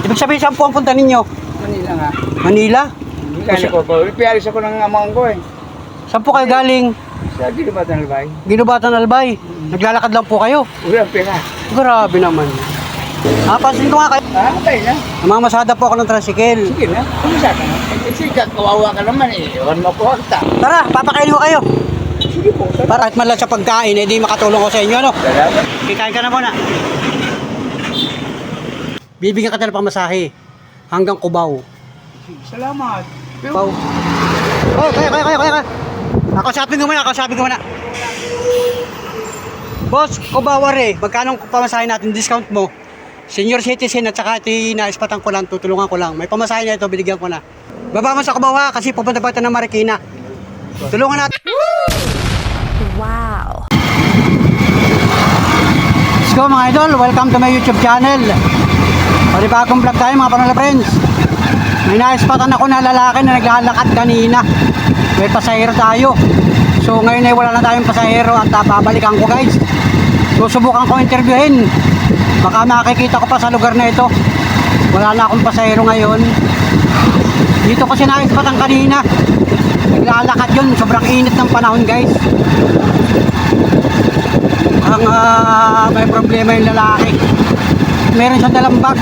Ibig sabihin, saan po ang punta ninyo? Manila nga. Manila? Kasi ko po, pialis ako ng amang ko eh. Saan po kayo galing? Sa Ginubatan Albay. Ginubatan Albay. Naglalakad lang po kayo. Ulang pera. Grabe naman. Pansin ko nga kayo. Patay na. Namamasada po ako ng tricycle. Sige na. Kumisa ka na. Kasi kawawa ka naman eh. Ewan mo ko hagta. Tara, papakain ko kayo. Sige po. Para at man lang sa pagkain, di makatulong ko sa inyo, ano? Salamat. Kikain ka na muna. Bibigyan ka talaga pamasahe. Hanggang Cubao. Salamat. Cubao. Oh, kaya. Nakasapin ko muna. Boss, Cubao are, magkano ang pamasahe natin? Discount mo? Senior citizen at saka naispatan ko lang, tutulungan ko lang. May pamasahe na ito, binigyan ko na. Baba mo sa Cubao ha, kasi pupunta pa ito ng Marikina. Tulungan natin. Wow. Let's go mga idol, welcome to my YouTube channel. Panibagong vlog tayo mga Panola friends. May naispatan ako na lalaki na naglalakad kanina. May pasahero tayo. So ngayon ay wala na tayong pasahero at babalikan ko guys. Susubukan ko interviewin. Baka makikita ko pa sa lugar na ito. Wala na akong pasahero ngayon. Dito kasi naispatan kanina. Naglalakad yun, sobrang init ng panahon guys. Ang may problema yung lalaki. Meron siyang dalang bag.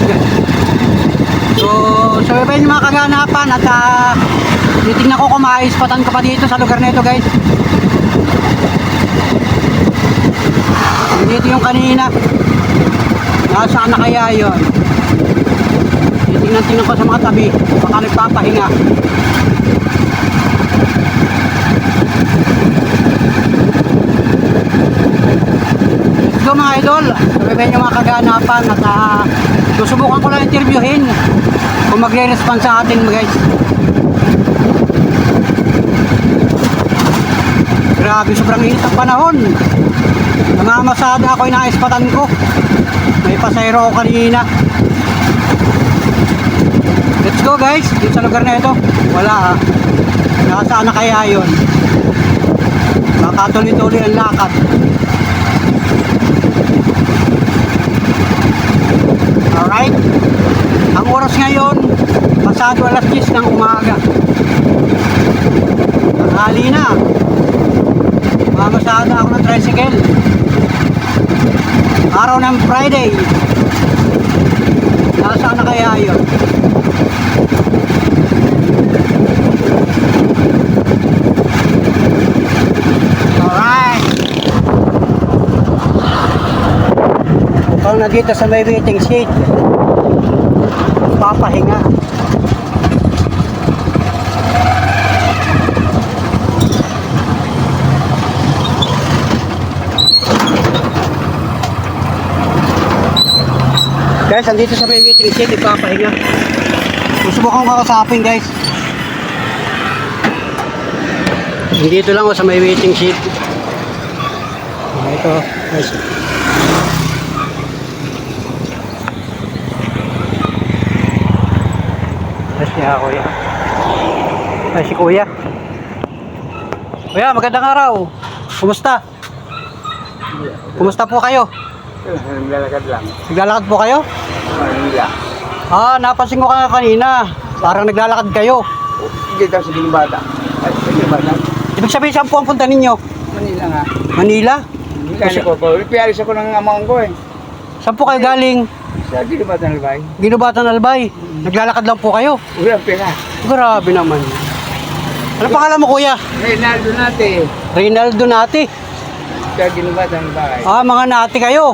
So iba yung mga kaganapan at titignan ko kung maispatan ko pa dito sa lugar na ito guys. Dito yung kanina. Nasaan na kaya yun? Titignan ko sa mga tabi. Baka nagpapahinga. So mga idol, sabihin yung mga kaganapan at susubukan ko lang interviewin kung magre-respond sa atin guys. Grabe, sobrang init ang panahon. Namamasada ako, inaispatan ko. May pasayro ako kanina. Let's go guys, dito sa lugar na ito. Wala ha. Nasaan na kaya yun? Baka tuloy-tuloy ang lakad. Alright. Ang oras ngayon, pasado alas 10 ng umaga. Tanghali na. Mamasada ako ng tricycle. Araw ng Friday. Nasaan na kaya yun? Alright. Mukhang na dito sa may waiting seat. Papahinga. Guys, andito sa may waiting seat, ipapahinga. Susubukan ko kakasapin guys. Dito lang sa may waiting seat. Ito, guys. Siya kuya. Ay si kuya. Kuya, magandang araw. Kumusta? Kumusta po kayo? Naglalakad lang. Naglalakad po kayo? Manila. Napansin ko kanina. Parang naglalakad kayo. Dito sa Ginubata. Ay, sa Ginubata. Ibig sabihin, saan po ang punta ninyo? Manila nga. Manila? Kasi ko po, pialis ako ng amang ko eh. Saan po kayo galing? Sa Ginubatan Albay. Ginubatan Albay. Naglalakad lang po kayo. Ulang pera. Grabe naman. Ano pangalan mo kuya? Reynaldo natin. Reynaldo Nati. Sa Ginubatan Albay. Mga Nati kayo.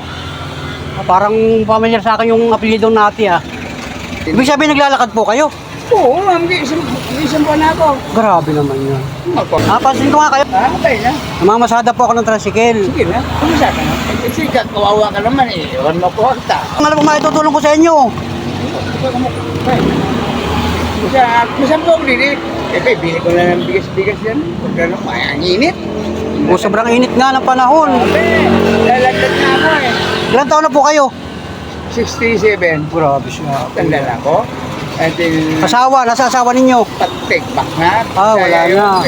Parang familiar sa akin yung apelidong Nati ha. Ibig sabihin naglalakad po kayo? Oo, isang buwan na ako. Grabe naman yun. Pansin ko nga kayo. Patay na. Namamasada po ako ng tricycle. Sige na. Kumisa ka na. Kasi kawawa ka naman eh. Ewan mo ko hagta. Ang alam mo maitutulong ko sa inyo. Masang po ako din eh. Bili ko na ng bigas-bigas yan. Huwag na naman, ang init. Sobrang init nga ng panahon. Lalagdag na ako eh. Ilan taon na po kayo? 67. Grabe siya. Tanda na ako. Until Asawa, nasa asawa ninyo? pag-take back na. Wala na.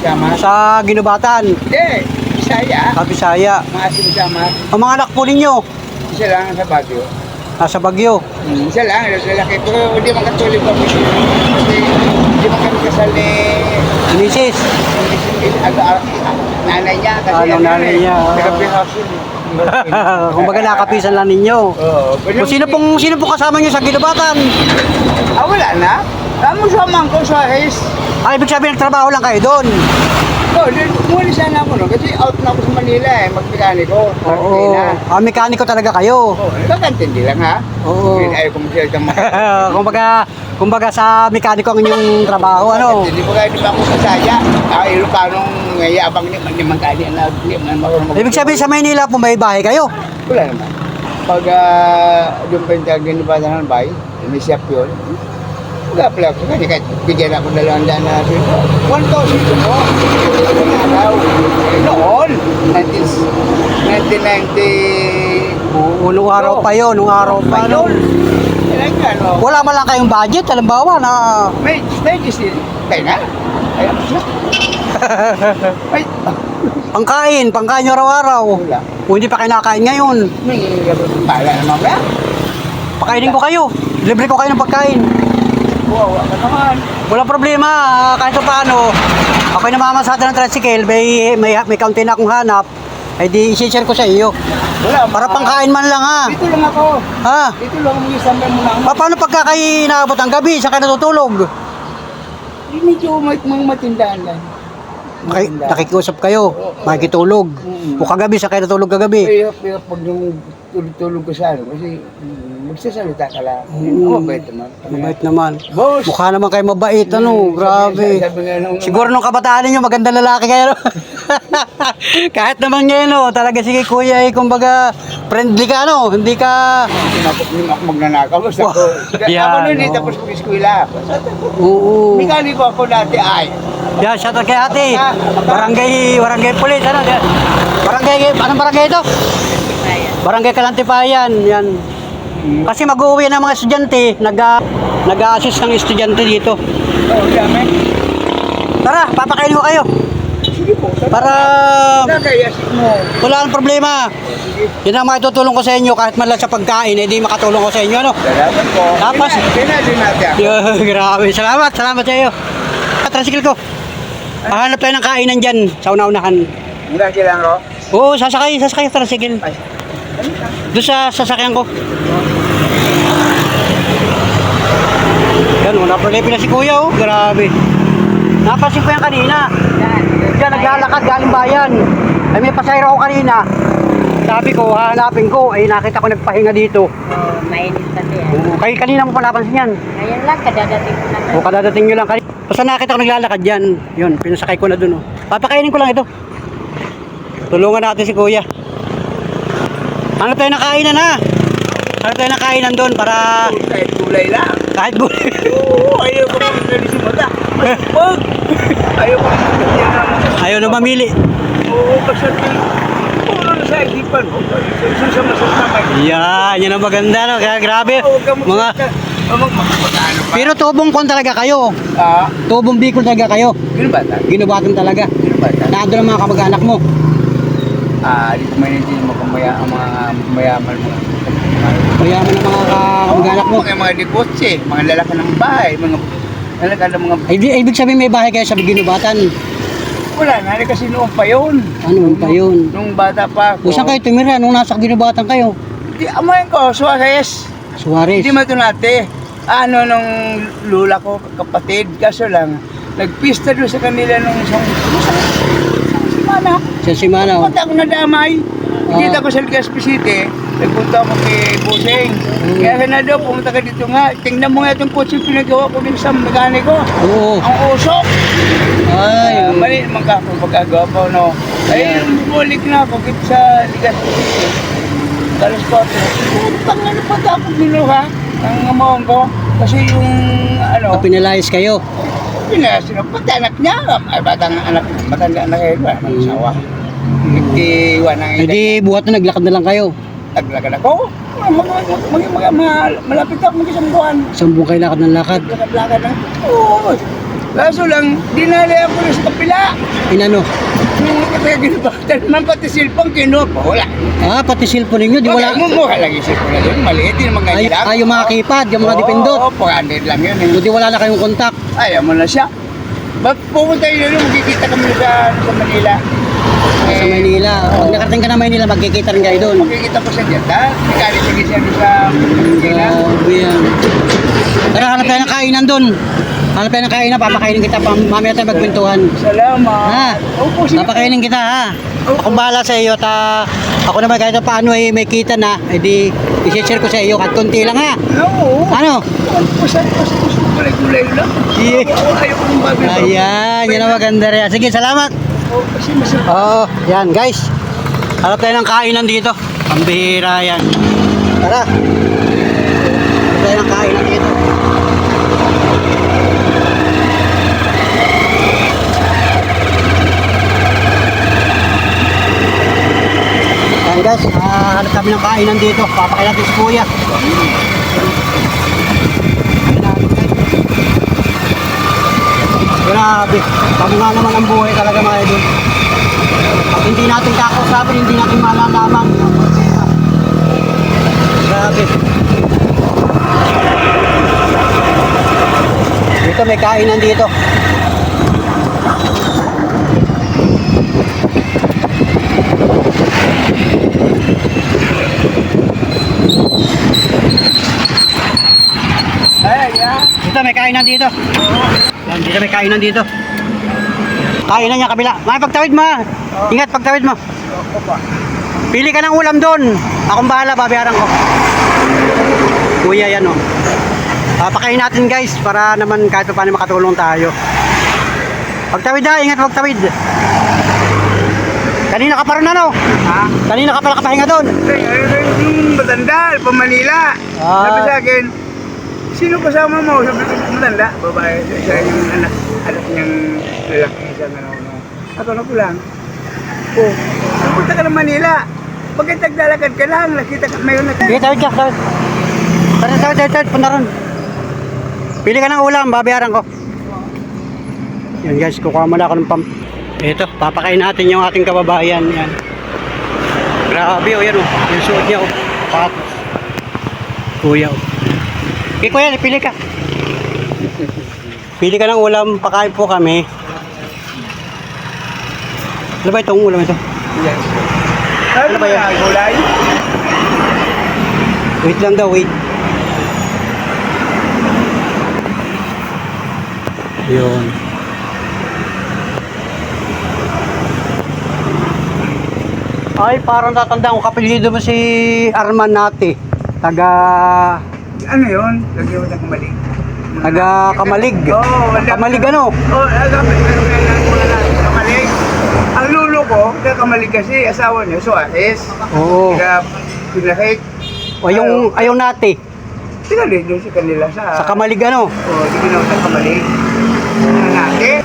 Sama. Sa Ginubatan, Hindi. Bisaya. Bisaya. Maasim sama. Ang mga anak po ninyo? Isa lang sa Baguio. Nasa Baguio. Isa lang, lalaki. Pero hindi man katulad ko. Kasi hindi man kami kasal ni Mrs. nanay niya. Kasi Anong nanay niya? Taga-Pihasin. Kumbaga nakapisan lang ninyo. Oo. Kung sino pong kasama nyo sa ginubatan? Wala na. Mo sama ko sa Hayes. Ibig sabihin nagtrabaho lang kayo doon. Muli sana ako no. Kasi out na ako sa Manila magmekaniko. Oo. Mekaniko talaga kayo. Nagkakantindi lang ha. Oo. Ayaw ko magsalita kumbaga sa mekaniko ang inyong trabaho, ano? Hindi ko kaya di ba ako sasaya. Ilocanong ngayabang ni Mangkali na hindi man marunong Ibig sabihin sa Maynila po may bahay kayo. wala naman. Pag doon pa yung ginubatan ng bahay, may shop yun. Wala ko kasi kahit bigyan ako 200 na sito. 1,000 ito mo. Araw. Noon, 1990. Nung araw pa yun, nung araw pa Noon. yun. Ano? Wala man lang kayong budget, halimbawa na... May kasi, kaya nga. Kaya siya. Pangkain nyo araw-araw. Wala. Kung hindi pa kayo nakakain ngayon, May pala naman ba? pakainin ko kayo. Libre ko kayo ng pagkain. Wow, ka naman. Walang problema, kahit paano. Ako'y namamasada ng tricycle, may kaunti na akong hanap. Ay di isi-share ko sa iyo. Wala. Para pangkain man lang ha. Dito lang ako. Ha? Dito lang mag-isambay mo lang. Paano pagka kayo inaabot ang gabi, saan kayo natutulog? Medyo may mga matindaan lang. Nakikiusap kayo, makikitulog. O kagabi, saan kayo natulog kagabi? Pero pag nung tulog ko sa ano, kasi magsasalita ka lang. Mabait naman. Mabait naman. Boss! Mukha naman kayo mabait, ano, grabe. Sabi nga nung... Siguro nung kabataan ninyo, magandang lalaki kayo. Kahit naman ngayon, no, talaga sige kuya, kumbaga, friendly ka, no? Hindi ka... Hindi ako magnanakaw. Basta ako. Yan, Ako nun eh, oo. tapos mag-eskwela. Oo. Mekaniko ako dati ay. Yan, shout out kay ate. Barangay Pulis, ano? Anong barangay ito? Barangay Kalantipayan, yan. Kasi mag-uwi ng mga estudyante, nag-a-assist ng estudyante dito. Oo, dami. Tara, papakainin ko kayo. Sige po. Para Nagayasik mo. wala nang problema. Sige. Yan ang makitutulong ko sa inyo kahit man lang sa pagkain, di makatulong ko sa inyo, ano? Salamat po. Tapos? Pinadin natin ako. Grabe, salamat sa iyo. Tricycle ko. Hahanap tayo ng kainan dyan sa una-unahan. Mura lang ro. Oo, sasakay tricycle. Ay. Doon sa sasakyan ko. Yan, naprelepi na si kuya, oh. Grabe. Napansin ko yan kanina. Diyan, naglalakad galing bayan. Ay, may pasayro ako kanina. Sabi ko, hahanapin ko. Ay, nakita ko nagpahinga dito. Mainit kasi yan. Oo, kay kanina mo pa napansin yan. Ngayon lang, kadadating ko lang. O, kadadating nyo lang. Basta nakita ko naglalakad dyan. Yun, pinasakay ko na dun, oh. Papakainin ko lang ito. Tulungan natin si kuya. Ano tayo na kainan, ha? Ano tayo na kainan doon para... Kahit gulay lang. Kahit gulay. Oo, ayaw ko magkakali si Mata. Pag! Ayaw ko magkakali. Ayaw na mamili. Oo, basta puro na sa isipan mo. Isa sa masasamay. Yan ang maganda, no? Kaya grabe. Mga... Magkano pa? Pero tubong kon talaga kayo. Tubong Bicol talaga kayo. Ginubatan? Ginubatan talaga. Ginubatan? Nandun ang mga kamag-anak mo. Dito may hindi mo ang mga mayaman mo. Mayaman ang mga kamag-anak mo. Mga dikotse, mga lalaki ng bahay, mga lalaki ng mga... Ibig sabihin may bahay kayo sa ginubatan. Wala na, kasi noon pa yun. Ano pa yun? Nung bata pa ako. O saan kayo tumira nung nasa ginubatan kayo? Di, amayin ko, Suarez. Suarez. Hindi matunate. Nung lula ko, kapatid, kaso lang, nagpista doon sa kanila nung isang semana. Sa Simana. Oh. Punta ako nadamay. Kita ko sa Legazpi City, nagpunta ako kay Busing. Kaya na daw, pumunta ka dito nga. Tingnan mo nga itong kotse pinagawa ko din sa mekaniko. Oo. Ang usok. Ay. Mali naman ka kung pagkagawa pa, no? Ay, bulik na ako dito sa Legazpi City. Talas ko ako. Putang ano pa ako binuha? Ang amawang ko. Kasi yung, Pinalayas kayo. pinasin ako. Pati anak niya. Ay, batang anak kayo. Wala nang asawa. Iwan ang Hindi buhat na naglakad na lang kayo. naglakad ako. Malapit ako mag-isang buwan. Sambong kayo lakad ng lakad. Lakad-lakad lang. Oo. Kaso lang, dinali ako na sa kapila. Inano? Kaya ginabatan naman pati cellphone kinuha pa. Wala. Ah, pati cellphone ninyo, di wala. Mukha lang yung cellphone na yun. Maliit yung mga Ay, ganyan lang. yung mga keypad, yung mga dipindot. Oo, 400 lang yun. Di wala na kayong kontak. Ayaw mo na siya. Ba't pupunta yun, magkikita kami sa Manila. Sa Maynila. Pag nakarating ka na Maynila, magkikita rin kayo doon. Makikita ko sa Jeddah. Nagalit sige siya doon sa Manila. Grabe yan. Tara, hanap tayo ng kainan doon. Hanap tayo ng kainan, papakainin kita. Mamaya tayo magkwentuhan. Salamat. Ha? Opo, sige. Papakainin kita ha. Akong bahala sa iyo at ako naman kahit paano ay may kita na, edi i-share ko sa iyo at konti lang ha. Oo. Ano? Saan gusto ko gulay-gulay lang? Yeah. Ayaw ko ng babi. Ayan, yan ang maganda rin. Sige, salamat. Kasi masarap. Oo, yan guys. Hanap tayo ng kainan dito. Pambihira yan. Tara. Hanap tayo ng kainan dito. Yan guys, hanap kami ng kainan dito. Papakain natin si Kuya. Grabe, pamula naman ang buhay talaga mga idol. At hindi natin kakausapin, hindi natin malalaman. Grabe. Dito may kainan dito. Ay, yeah. Dito may kainan dito. Yan, dito may kainan dito. Kainan niya kabila. May pagtawid mo ha. Ingat pagtawid mo. Opo. Pili ka ng ulam doon. Akong bahala, babayaran ko. Kuya yan oh. Papakain natin guys para naman kahit paano makatulong tayo. Pagtawid ha, ingat pagtawid. Kanina ka pa rin ano? Ha? Kanina ka pala kapahinga doon. Yung matanda, pa Manila. Ah. Sabi sa akin, sino kasama mo? Sabi ko, matanda, babae. Siya yung anak niyang lalaki siya. Ako na ko lang. Oh, pupunta ka ng Manila. Bakit naglalakad ka lang? Nakita ka, mayroon na Sige, tawid ka, tawid. Tawid, punta ron. Pili ka ng ulam, babayaran ko. Yan guys, kukuha muna ako ng pump. Ito, papakain natin yung ating kababayan. Yan. Grabe oh, yan oh. Yung suot niya oh. Patos. Kuya oh. Okay kuya, pili ka. Pili ka ng ulam, pakain po kami. Ano ba itong ulam ito? Yes. Ano ba yan? Gulay? Wait lang daw, wait. Yun. Ay, parang tatandaan ko kapilido mo si Arman Nati. Taga Ano yun? Lagyan mo ng kamali. Kamalig. Oo, Kamalig ano? Oo, Kamalig. Ang lulo ko, kaya Kamalig kasi, asawa niya, Suarez. Oo. Kaya pinahik. O yung ayaw Nati. Tinali doon si kanila sa... Sa Kamalig ano? Oo, di ginawa sa Kamalig. Ano natin?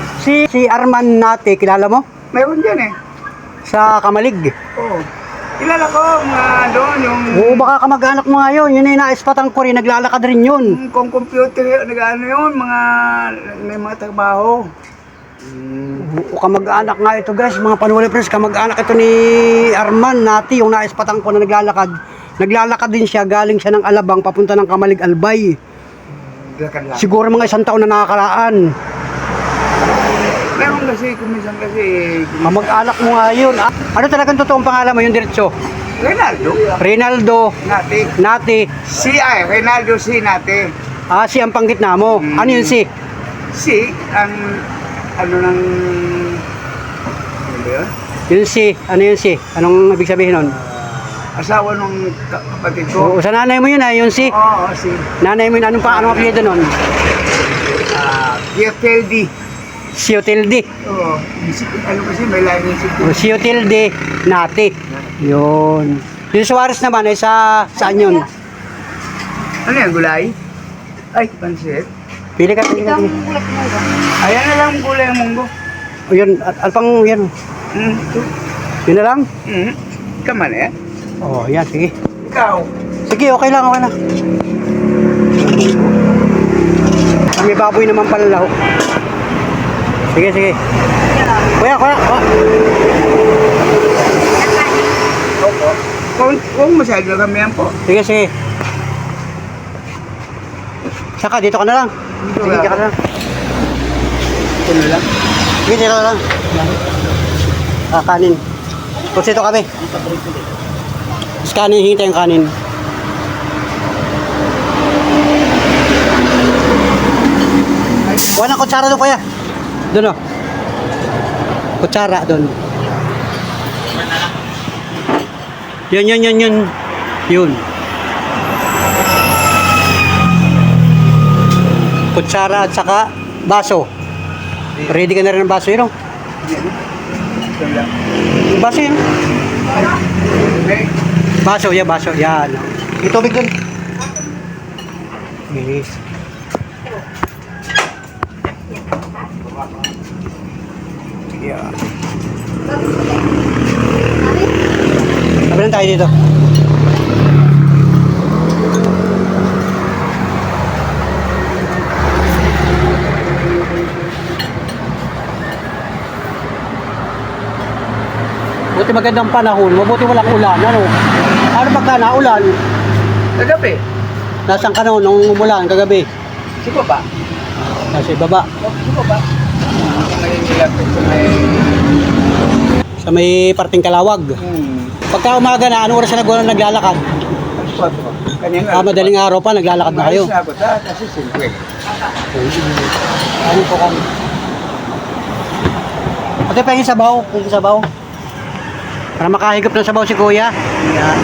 Si Arman Nati, kilala mo? Mayroon dyan eh. Sa Kamalig. Oo. Kilala ko, mga doon, yung... Oo, baka kamag-anak mo nga yun. Yun ay naispatan ko rin. Naglalakad rin yun. Kung computer, nag-ano yun, may mga trabaho. O kamag-anak nga ito guys, mga Panuwali Friends, kamag-anak ito ni Arman Nati, yung naispatan ko na naglalakad. Naglalakad din siya, galing siya ng Alabang, papunta ng Kamalig Albay. Lakad lang. Siguro mga 1 taon na nakakaraan. Meron kasi, kumisan kasi... Kamag-anak mo nga yun. Ah, ano talagang totoong pangalan mo, yung diretso? Rinaldo. Reynaldo Nati. Nati. Rinaldo si Nati. Ah, si ang panggitna mo. Ano yun si? Si, ang... Ano ng... Ano ba yun? Yun si, ano yun si? Anong ibig sabihin nun? Asawa nung kapatid ko. O, sa nanay mo yun yun si? Oo, si... Nanay mo yun, anong apelyido nun? Gioteldi. Siotilde. Oo. Ano kasi, may lain si... O, Siotilde Nati. Yun. Yung Suarez naman ay saan yun? Ano yan, gulay? Ay, pansit. Pili ka, pili ka. Pili. Ayan na lang gulay ang munggo. O yun, alpang yan. Ito. Yun na lang? Kaman eh. Oh, yan, sige. Ikaw. Sige, okay lang, okay lang. May baboy naman pala lahok. Sige, sige. Kuya, kuya. Opo. Kung masyado kami yan po. Sige, sige. Saka, dito ka na lang. Dito Sige, lang. dito ka na lang. Ito na lang. Sige, dito ka lang. Kanin. Kusito kami. Tapos kanin, hingi tayong kanin. Kuha ng kutsara doon, kuya. Doon, o. Kutsara, doon. Yun. Yun. Kutsara at saka baso. Ready ka na rin ng baso yun, o. Ito lang. Yung baso yun. Okay. Baso, yan, baso. Yan. May tubig doon. Yes. Yan. Sabi lang tayo dito. Buti magandang panahon, mabuti walang ulan, ano? Ano pagka naulan? Kagabi. Nasaan ka noon nung umulan kagabi? Si Papa. Nasa ibaba. Si Papa. May nilapit sa may... Sa may parting Kalawag. Pagka umaga na, anong oras na naglalakad? Kanina. Madaling araw pa, naglalakad na kayo. Umalis na ako sa kasi simple. Ano po kami? Ate, pahingin sabaw. Pahingin sabaw. Para makahigop ng sabaw si Kuya. Yan.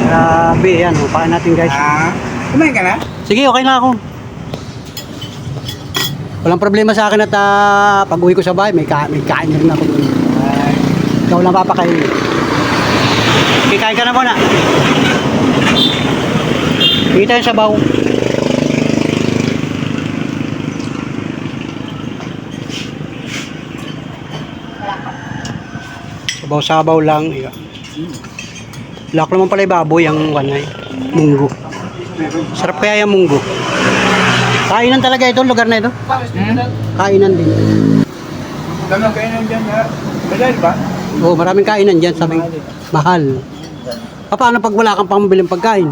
Grabe, yan. Upain natin, guys. Kumain ka na? Sige, okay na ako. Walang problema sa akin at pag uwi ko sa bahay, may kain na rin ako doon. Ikaw lang papakain. Okay, kain ka na muna. Hindi tayo sabaw. Sabaw-sabaw lang. Lak naman pala yung baboy, ang wanay. Munggo. Sarap kaya yung munggo. Kainan talaga ito, lugar na ito. Kainan din. Damang kainan dyan ha? Badal ba? Oo, maraming kainan dyan, sabi. Mahal. Paano pag wala kang pambiling pagkain?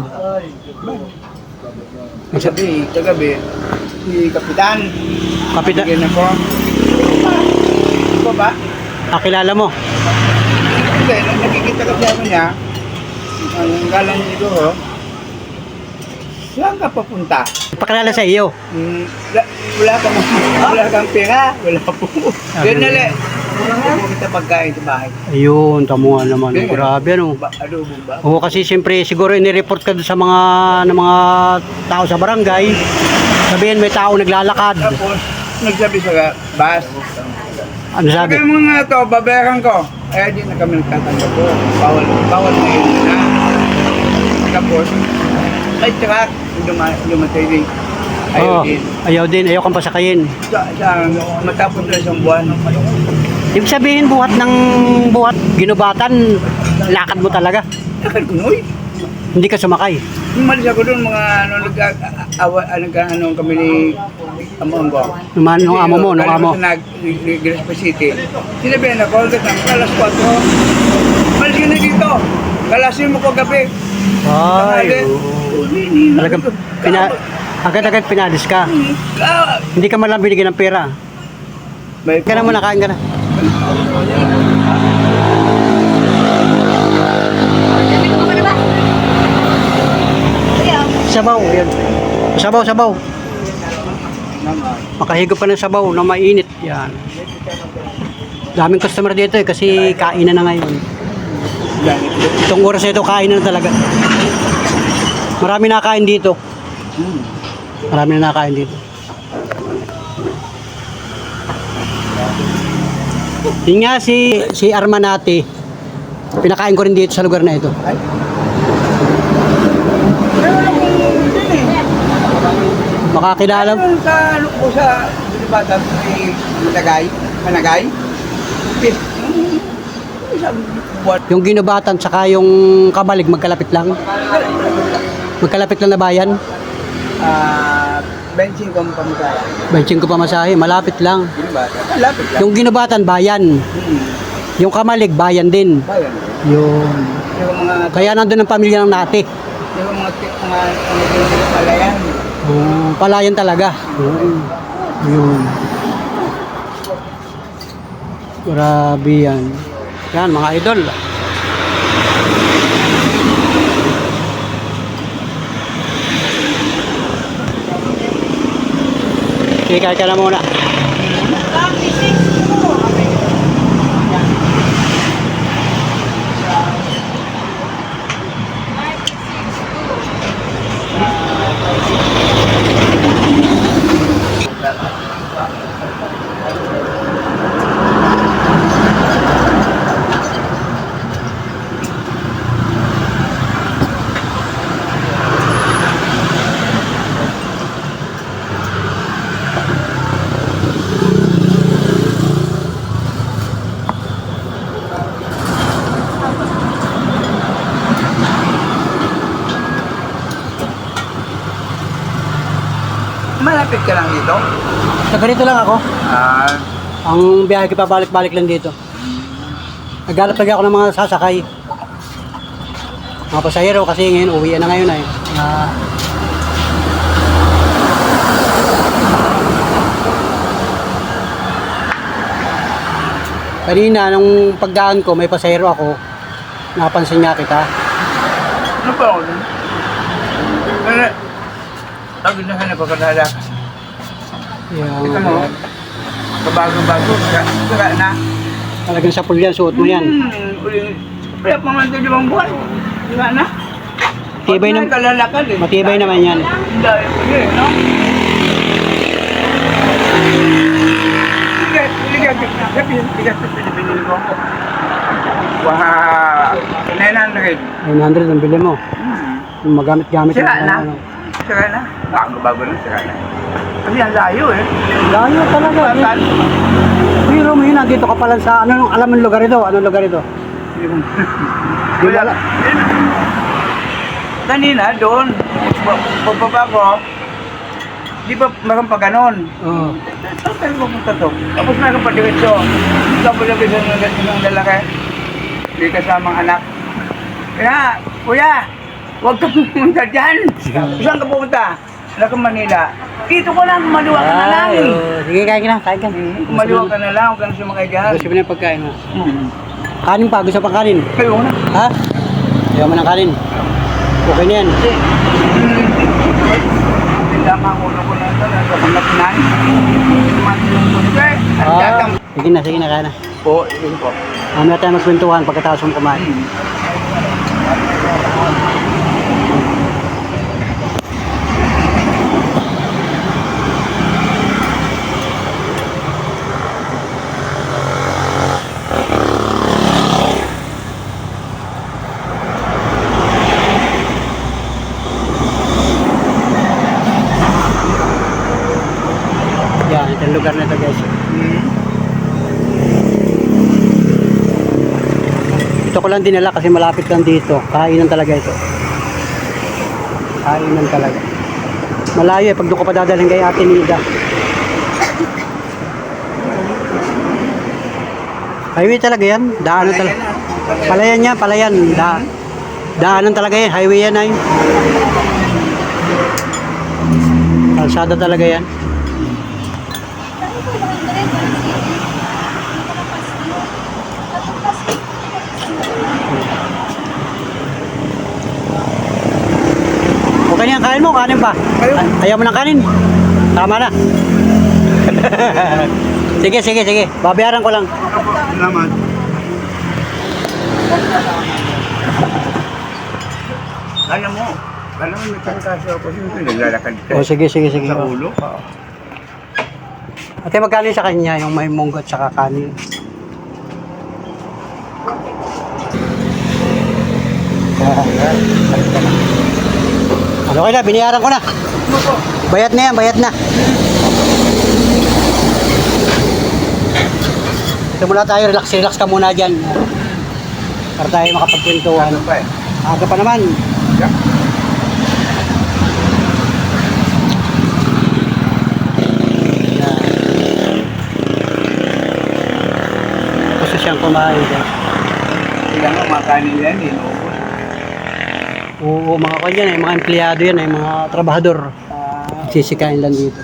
Kagabi, si Kapitan. Kapitan, Bigyan ako. Ito ba? kakilala mo? Hindi, nakikita ka sa niya. Ang galang nito ho. Saan ka papunta? Pakilala sa iyo. Wala kang pera. Wala po. Ganun nali. Wala kita pagkain sa bahay. Ayun, tamo nga naman. Grabe, ano? Adobo ba? Oo, kasi siyempre siguro inireport ka doon sa mga tao sa barangay. Sabihin may tao naglalakad. Tapos, nagsabi sa bus. Ano sabi? Sabi mga to, babayaran ko. Eh, di na kami nagtatanggap ko. Bawal na yun na. Tapos, ay truck, lumatay din. Ayaw Oo, din. ayaw din. Ayaw kang pasakayin. Matapos na isang buwan. Ibig sabihin buhat ginubatan, lakad mo talaga. Nakal ko noy. Hindi ka sumakay. Umalis ako doon, mga ano kami ni Among ko. Nung amo mo, nung amo. Grespa City. Sinabihan ako, kalas 4. Malis ka na dito. Kalasin mo ko gabi. Ay, talagang agad-agad pinalis ka. Hindi ka man lang binigyan ng pera. May Kain ka na muna, kain ka na. Sabaw, yan. Sabaw. Makahigop ka ng sabaw na mainit. Yan. Daming customer dito kasi kainan na ngayon. Itong oras na ito, kainan na talaga. Marami nakain dito. Marami na nakain dito. Yun nga si Armanate. Pinakain ko rin dito sa lugar na ito. Makakilala mo. Ano sa ano ko sa bata ni Managay? Yung ginubatan saka yung kabalig magkalapit lang. Magkalapit lang na bayan. benching kong pamutaya. Benching ko pamasahe, malapit lang. Ginubatan. Lapit lang. Yung Ginubatan, bayan. Yung Kamalig, bayan din. Bayan. Yun. Yung mga, Kaya nandun ang pamilya ng nati. yung mga palayan. Palayan talaga. Yun. Grabe yan. Yan, mga idol. Kikay ka na muna. Malapit ka lang dito? Sa ganito lang ako. Ah, Ang biyahe ko pabalik-balik lang dito. Naghanap lagi ako ng mga sasakay. Mga pasahero kasi ngayon, uwi na ngayon ay. Kanina, nung pagdaan ko, may pasahero ako. Napansin niya kita. ano pa ako nun? Pero, tawag na hanap ako na lalaki. Ito mo, kabago-bago, saka na. Talagang sapul yan, suot mo yan. Kaya pa man ito 5 buwan. Saka na. Matibay Huwag na kalalakad eh. Matibay naman yan. Dahil sige, no? Bigat sa pinipinili ko. Wow! 900. 900 ang bili mo. Yung magamit-gamit. Sira yung na. ano. Sira na. Bago lang sira na. Kasi ang layo eh. Layo talaga. Saan? Pero mo yun, nandito ka pala sa, ano, alam mo yung lugar ito? Anong lugar ito? Di Wala. wala. Kanina doon, pagbaba ko, di ba meron pa ganon? Oo. Saan tayo pupunta to? Tapos meron pa diretso. Tapos sabi ng lalaki, may kasamang anak. Kaya, kuya, huwag ka pumunta dyan. Saan ka pupunta? Wala kang Manila. Dito ko lang, maliwa ka na lang. Sige, kain ka na, kain ka. Maliwa ka na lang, huwag ka na sumakay dyan. Gusto mo na yung pagkain mo. Kanin pa, gusto pang kanin. Kayo na. Ha? Ayaw mo ng kanin. Okay na yan. Tama ang ulo ko na ito, nasa pangkatinan. Sige na, kaya na. Po, yun po. Mamaya tayo magkwentuhan pagkatapos mong kumain. Yan, itong lugar na ito guys. Ito ko lang dinala kasi malapit lang dito. Kainan talaga ito. Kainan talaga. Malayo eh, pag doon ko pa dadalhin kay Ate Nida. Highway talaga yan. Daanan talaga. Palayan yan, palayan. Daanan talaga yan. Highway yan ay. Kalsada talaga yan. Okay yan, kain mo, kanin pa. Ayaw mo ng kanin? Tama na. Sige. Babayaran ko lang. Salamat. Alam mo may pangkaso ako siyempre naglalakad ka. O, sige. Sa ulo? Ate, magkano sa kanya yung may munggo at saka kanin? Ano kaya, binayaran ko na. Bayad na yan, bayad na. Ito muna tayo, relax ka muna dyan. Para tayo makapagkwentuhan. Ano pa eh? Aga pa naman. Yeah. kumain ka. Kailangan nga mga kanin yan, inuubos. Oo, mga kanyan, mga empleyado yan, mga trabahador. Sisikain lang dito.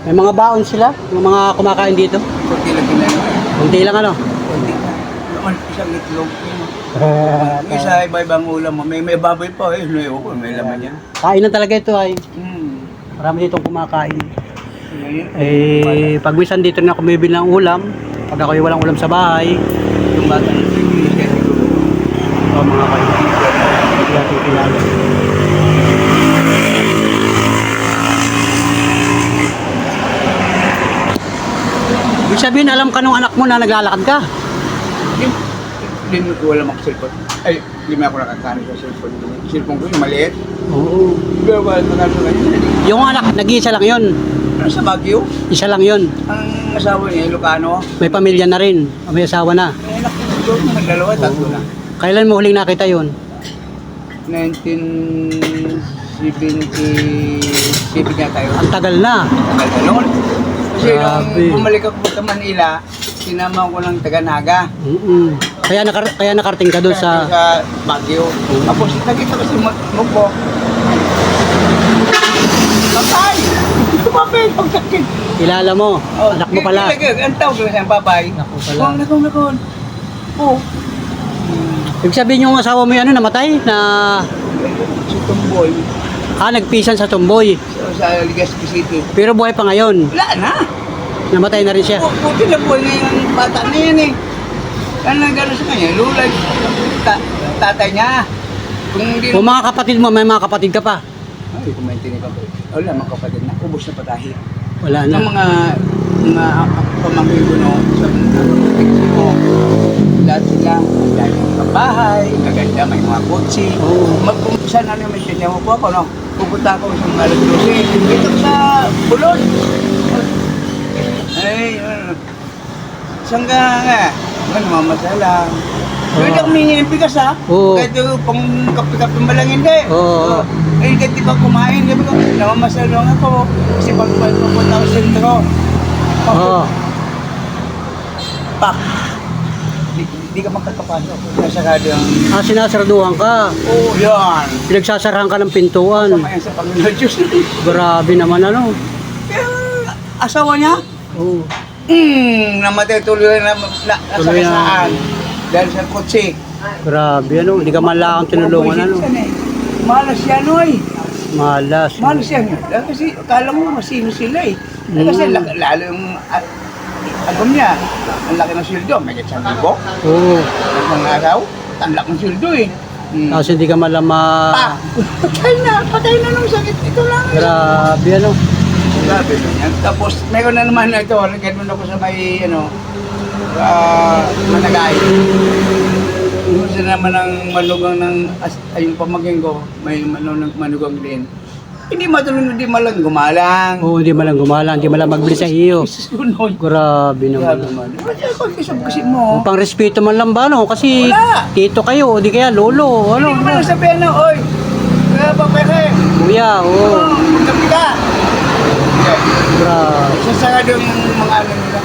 May mga baon sila, yung mga kumakain dito. Kunti lang ginagawa. Kunti lang ano. Kunti lang. Naman isang itlog. Isa iba-ibang ulam mo. May baboy pa eh. May laman yan. Kainan talaga ito ay. Hmm. Marami ditong kumakain. Ngayon, Pag minsan dito na ako bumibili ng ulam, pag ako walang ulam sa bahay, yung bata yung siya siguro. o mga kainan. Hindi natin kilala. Ibig sabihin, alam ka nung anak mo na naglalakad ka. Hindi ko alam ako cellphone. Ay, hindi mo ako nakakaano sa cellphone. Cellphone ko yung maliit. Oo. Pero ba, nakano ka yun? Yung anak, nag-iisa lang yun. Sa Baguio, Isa lang yun. ang asawa niya, Ilocano. May pamilya na rin. May asawa na. Ay, naku, may dalawa, tatlo na. Kailan mo huling nakita yun? 1977 niya tayo. Ang tagal na. Tagal na noon. Kasi Grabe. nung bumalik ako sa Manila, sinama ko ng taga-Naga. Kaya nakarating ka doon sa... Baguio. Tapos nakita ko si Mugbo. Papay! Papay! Pagkakit! Kilala mo. Anak mo pala. Ang tawag ko sa papay. Naku pala. Nakon. Oo. Ibig sabihin yung asawa mo yung namatay na... Si Tumboy. Nagpisan sa Tumboy. Sa Legazpi City. Pero buhay pa ngayon. Wala na. Namatay na rin siya. Buti na po yung bata na yan eh. Ano gano'n sa kanya? Lulay. Tatay niya. Kung hindi... Kung mga kapatid mo, may mga kapatid ka pa. Ay, kumaintin ka po. Wala, mga kapatid na. Ubus na patahi. Wala na. Yung mga pamangkin ko no, sa mga mo, lahat sila, ang dahil ng bahay, kaganda, may mga kotse. Oo. Magpumpisa na naman siya mo po ako, no? Pupunta ako sa mga Alas-12. Dito sa Bulon. Ay, saan ka nga? Mamasala. Pwede ako humingi ng bigas ha? Oo. Kahit yung pang kapi-kapi malangin ka eh. Oo. Eh, kahit di pa kumain, sabi ko, namamasal lang ako. Kasi pagpunta ako sa sentro. Oo. Pak! Di ka makakapasok. Nasarado yung... Sinasarduhan ka. Oo, yan. Pinagsasarahan ka ng pintuan. Sama yan sa Panginoon Diyos. Grabe naman ano. Asawa niya? Oo. Namatay tuloy na Tuloy na. nasakasaan. Dahil sa kotse. Grabe ano. Hindi ka man lang tinulungan ano. Malas yan, oy. Malas. Malas yan. Kasi akala mo masino sila eh. Kasi lalo yung agam niya. Ang laki ng sweldo. May gitsang libo. Oo. Ang araw. Ang laki ng sweldo eh. Tapos hindi ka man lang Patay na nung sakit. Ito lang. Grabe ano. Grabe yan. Tapos meron na naman ito. Ganun ako sa may Managay. Gusto naman ng manugang yung pamaging ko, may manugang din. Hindi matulog, hindi malang gumalang. Oo, hindi man lang gumalang. Hindi man lang magbili sa iyo. Susunod. Grabe naman. Grabe man. Pag-isip kasi mo. Pang respeto man lang ba no? Kasi Wala. tito kayo, o di kaya lolo. Hindi Ano? ko man lang sabihin na, oy, kaya pa pwede. Kuya, oo. Magkapi ka. Grabe. Sasagad yung mga ano nila.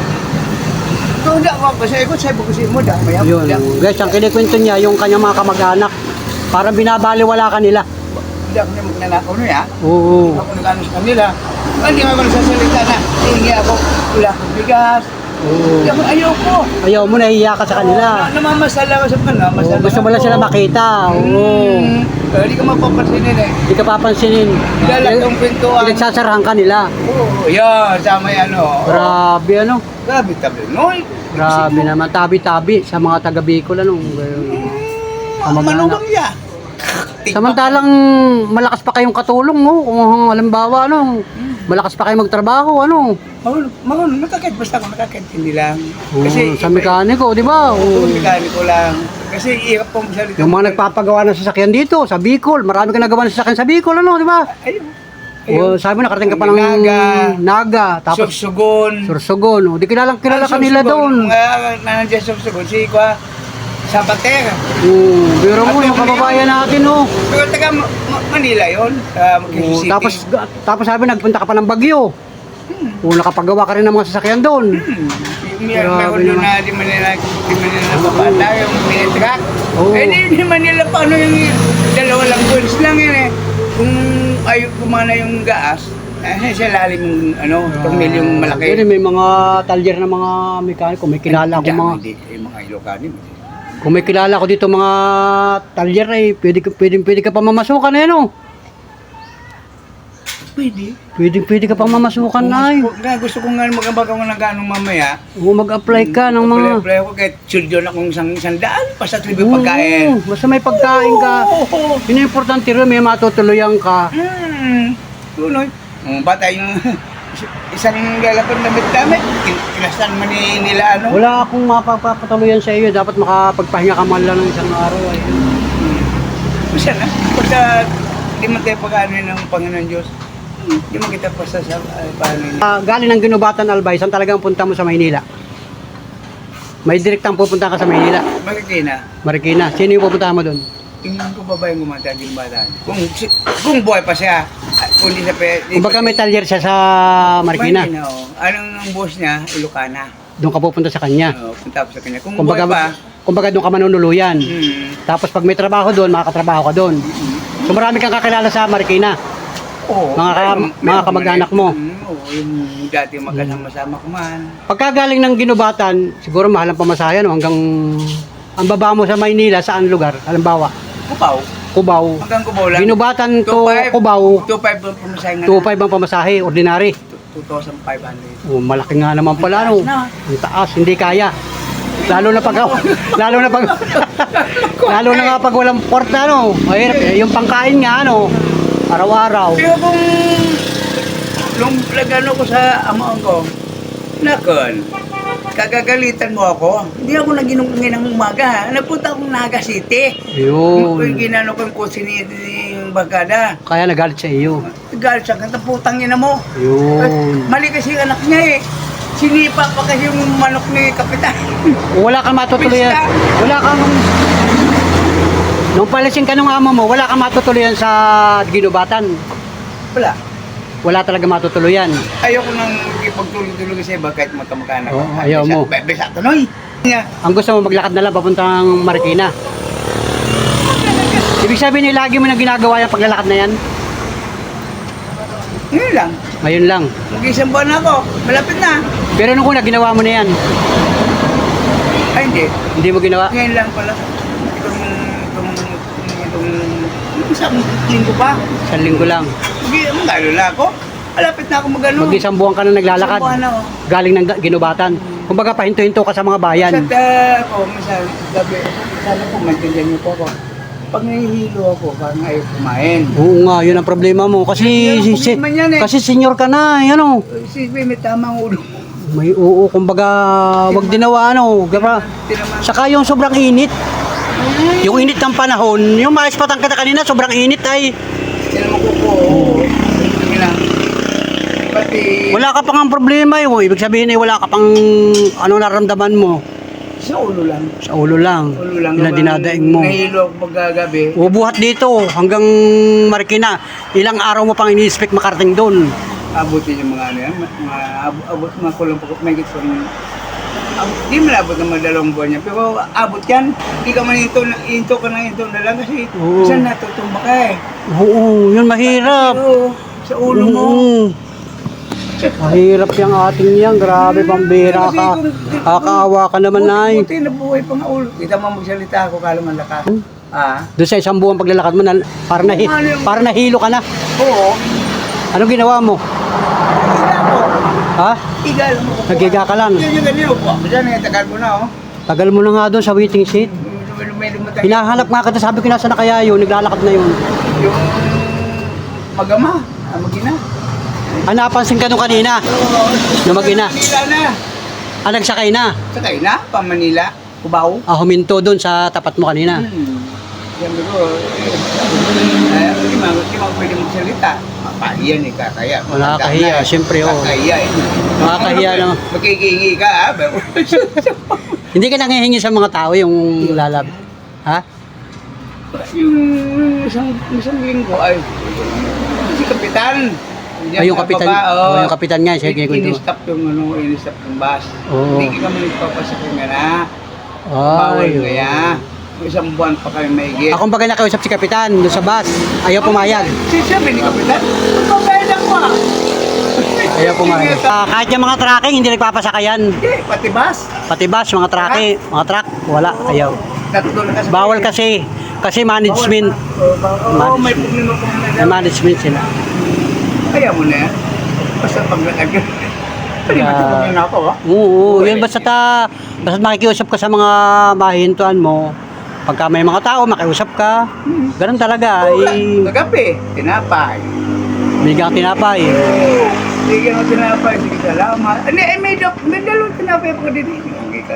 Tuda ko kasi ikot sa bukusin mo dah. Yun. Guys, ang kinikwento niya, yung kanyang mga kamag-anak, parang binabaliwala ka nila. Hindi ako niya magnanakaw no ya. Oo. Ako nag-ano sa kanila. Hindi ako nagsasalita na. Hingi ako. Wala akong bigas. Oo. Hindi ako ayoko. Ayaw mo, nahihiya ka sa kanila. Namamasala ko sa kanila. Oo, gusto mo lang sila makita. Oo. Hindi ka mapapansinin eh. Hindi ka papansinin. Ilalak yung pintuan. Pinagsasarahan ka nila. Oo. Yan. Sa may ano. Grabe ano. Grabe tabi. Noy. Grabe naman. Tabi-tabi sa mga taga Bicol. Ano. Manubang ya. Samantalang malakas pa kayong katulong, no? Kung halimbawa, ano, malakas pa kayong magtrabaho, ano? Nakakit. Basta ako nakakit. Hindi lang. Sa mekaniko, di ba? Oo. Mekaniko lang. Kasi hirap pong salita. Yung mga nagpapagawa ng sasakyan dito, sa Bicol, marami ka nagawa ng sasakyan sa Bicol, ano, di ba? Ayun. Sabi mo, nakarating ka pa ng Naga, tapos Sursugon. Sursogon. Di kilala kanila doon. Nandiyan sa Sursugon. Si Kwa Sabater. Biro mo, yung kababayan natin, no? Pero taga Manila yun. Sa Quezon City. Tapos sabi, nagpunta ka pa ng Baguio. O nakapagawa ka rin ng mga sasakyan doon. Meron doon na di man nila napapala yung minitrak. Oo. Eh di man nila paano yung dalawa lang goods lang yun eh. Kung ayaw kumana yung gaas, sa lalim yung tumil yung malaki. Yun, may mga talyer na mga mekaniko. May kilala ko mga... Hindi, mga Ilocano. Kung may kilala ko dito mga talyer eh, pwede ka pa mamasukan eh, no? Pwede ka pa mamasukan na eh. Gusto ko nga mag-abaga ko ng ganong mamaya. O mag-apply ka ng mga... Apply ako kahit sudyo na kung isang daan, basta libre pagkain. Basta may pagkain ka. Yun ang importante rin, may matutuluyan ka. Tuloy. Bata yung isang galapon na damit, kinastan man nila ano. Wala akong mapapatuluyan sa iyo. Dapat makapagpahinga ka man lang ng isang araw. Eh. Basta na. Basta di man tayo pag-ano ng Panginoon Diyos. Di man kita pa sa paano niya. Galing ng Ginubatan, Albay, saan talagang punta mo sa Maynila? May direktang pupunta ka sa Maynila. Marikina. Marikina. Sino yung pupunta mo doon? Tingnan ko babae yung gumata din bata. Kung buhay pa siya, kung di siya Kung baka may talyer siya sa Marikina, oh. Anong ang boss niya? Ilocana. doon ka pupunta sa kanya. Punta ako sa kanya. Kung Kumbaga, buhay pa, kumbaga doon ka manunuluyan. Tapos pag may trabaho doon, makakatrabaho ka doon. So marami kang kakilala sa Marikina. Oo. Mga kamag-anak mo. Oo, yung dati magkasama-sama ko man. Pagka galing ng Ginubatan, siguro mahal ang pamasahe, no? Hanggang ang baba mo sa Maynila, saan lugar? Halimbawa, Kupaw. Cubao. Hanggang Kubaw lang. Ginubatan to 2.5. Cubao, 2.5 ang pamasahe nga 2.5 ang pamasahe, ordinary. 2,500. Oh, malaki nga naman pala, no? Ang taas, hindi kaya. Lalo na pag lalo na pag lalo na nga pag walang porta, no? Mahirap eh. Yung pangkain nga, no? Araw-araw. Pero kung nung lagano ko sa amaon ko, nakon, kagagalitan mo ako. Hindi ako naginom ng umaga, ha? Nagpunta akong Naga City. Yun. Yung ginano ko yung kotse ni Bagada. Kaya nagalit sa iyo. Galit sa kanta, putang ina mo. Yun. Mali kasi yung anak niya eh. Sinipa pa kasi yung manok ni Kapitan. Wala kang matutuloyan. Pista. Wala kang nung palising ka nung amo mo, wala kang matutuloyan sa Ginubatan. Wala. Wala talaga matutuluyan. Ayoko nang ipagtulog-tulog sa iba kahit magkamag-anak. Oo, ayaw mo. Bisa tunoy. Ang gusto mo maglakad na lang papuntang Marikina. Ibig sabihin eh, lagi mo na ginagawa yung paglalakad na yan? Ngayon lang. Ngayon lang. Mag-isang buwan na ako. Malapit na. Pero nung una, ginawa mo na yan. Ay, hindi. Hindi mo ginawa? Ngayon lang pala. Itong isang linggo pa. Isang linggo lang. Magalo na ako. Malapit na ako magano. Mag-isang buwan ka na naglalakad. Isang buwan na ako. Galing ng Ginubatan. Kumbaga pahinto-hinto ka sa mga bayan. Sa ako, minsan, gabi, sana po, maintindihan niyo po ako. Pag nahihilo ako, parang ayaw kumain. Oo nga, yun ang problema mo. Kasi, Yun ang problema niyan eh. kasi senior ka na, yan o. Si may tamang ulo. May oo, kumbaga, wag dinawa ano. Diba? Saka yung sobrang init. Yung init ng panahon, yung mais patang kita kanina, sobrang init ay. Yan naman ko po. Sige lang. Pati Wala ka pang ang problema eh. Ibig sabihin eh, wala ka pang ano naramdaman mo. sa ulo lang. Sa ulo lang. Ulo lang. Yun ang dinadaing mo. Nahilo ako pagkagabi. Ubuhat dito hanggang Marikina. Ilang araw mo pang ini-expect makarating doon. Abutin yung mga ano yan. Abot mga kulang pa. May git pa yung... Hindi mo abot ng mga 2 buwan niya. Pero abot yan. Hindi ka man into ka na lang kasi Oo. saan natutumba ka eh. Oo, yun mahirap. Oo, sa ulo mo. Oo. Mahirap yung ating yan. Grabe, pambira ka. Kakaawa ka naman, Nay. Buti na buhay pa nga ulo. Kita mo magsalita ako, kala man lakas. Ah? Doon sa isang buwan paglalakad mo, para nahilo ka na. Oo. Anong ginawa mo? Higa ako. Ha? Higa lang ako. Nagiga ka lang. Yan yung ganito po. Diyan eh, tagal mo na oh. Tagal mo na nga doon sa waiting seat. May lumatay. Hinahanap nga kita, sabi ko nasa na kaya yun, naglalakad na yun. Yung magama, magina. Ah, napansin ka nung kanina. Oo. Nung mag-ina. Manila na. Ah, nagsakay na. Sakay na, pa Manila. Cubao. Ah, huminto doon sa tapat mo kanina. Sabi ko, hindi mo pwede magsalita. Mapahiyan eh, kakaya. Wala kahiya, siyempre, oo. Kakahiya eh. Nakakahiya naman. Magkikingi ka ha. Hindi ka nangihingi sa mga tao yung lalab. Ha? Yung isang linggo ay si Kapitan. Ay, yung kapitan, yung kapitan nga, siya kinikwento mo. In-stop yung in-stop yung bus. Oo. Hindi kami nagpapasakay nga na. Ay, Bawal kaya. Isang buwan pa kami may gate. Ako baga nakausap si kapitan doon sa bus. Ayaw pumayag. Sabi ni kapitan, magbabayad ako ah. Ayaw pumayag. Kahit yung mga tracking, hindi nagpapasakayan. Hindi, pati bus. Pati bus, mga tracking, mga truck, wala, ayaw. Tatlo na kasi. Bawal kasi management. Oo, may problema po May management sila. Kaya mo na yan. Basta pag nag-agad. Pwede matipag na ako ah. Oo, yun basta makikiusap ka sa mga mahintuan mo. Pagka may mga tao, makiusap ka. Ganun talaga. Kagabi, tinapay. Bigyan ka tinapay. Bigyan mo tinapay, sige salamat. Hindi, may dalawang tinapay ako din. Okay ka.